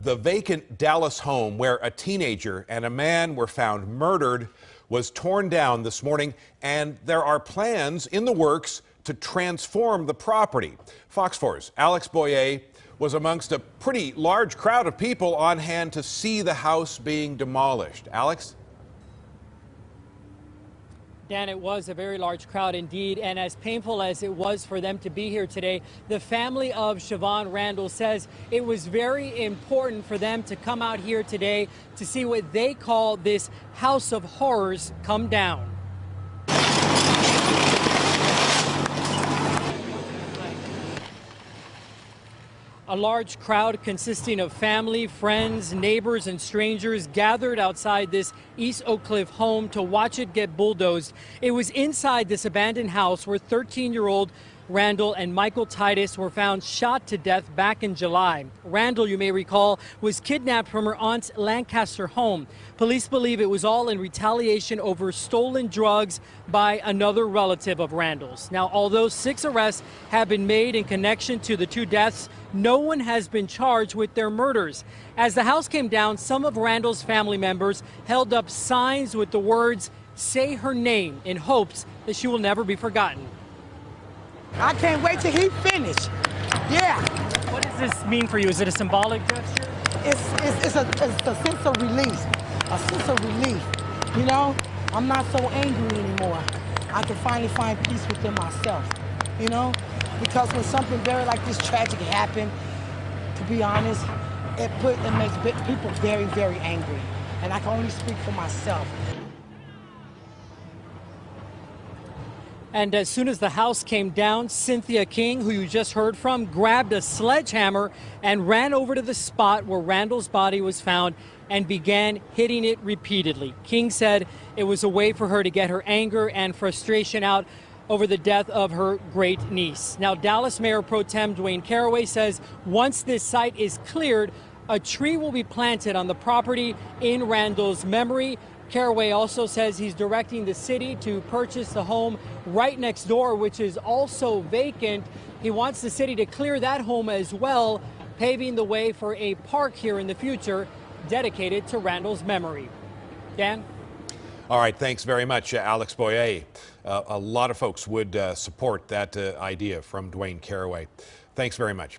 The vacant Dallas home where a teenager and a man were found murdered was torn down this morning, and there are plans in the works to transform the property. Fox 4's Alex Boyer was amongst a pretty large crowd of people on hand to see the house being demolished. Alex? Dan, it was a very large crowd indeed, and as painful as it was for them to be here today, the family of Shavon Randle says it was very important for them to come out here today to see what they call this house of horrors come down. A large crowd consisting of family, friends, neighbors, and strangers gathered outside this East Oak Cliff home to watch it get bulldozed. It was inside this abandoned house where 13-year-old Randle and Michael Titus were found shot to death back in July. Randle, you may recall, was kidnapped from her aunt's Lancaster home. Police believe it was all in retaliation over stolen drugs by another relative of Randle's. Now, although 6 arrests have been made in connection to the 2 deaths, no one has been charged with their murders. As the house came down, some of Randle's family members held up signs with the words, "Say her name," in hopes that she will never be forgotten. I can't wait till he finished. Yeah. What does this mean for you? Is it a symbolic gesture? It's a sense of release. A sense of relief. You know, I'm not so angry anymore. I can finally find peace within myself. You know, because when something very like this tragic happened, to be honest, it makes people very, very angry. And I can only speak for myself. And as soon as the house came down, Cynthia King, who you just heard from, grabbed a sledgehammer and ran over to the spot where Randle's body was found and began hitting it repeatedly. King said it was a way for her to get her anger and frustration out over the death of her great niece. Now, Dallas Mayor Pro Tem Dwayne Caraway says once this site is cleared, a tree will be planted on the property in Randle's memory. Caraway also says he's directing the city to purchase the home right next door, which is also vacant. He wants the city to clear that home as well, paving the way for a park here in the future dedicated to Randle's memory. Dan? All right, thanks very much, Alex Boyer. A lot of folks would support that idea from Dwayne Caraway. Thanks very much.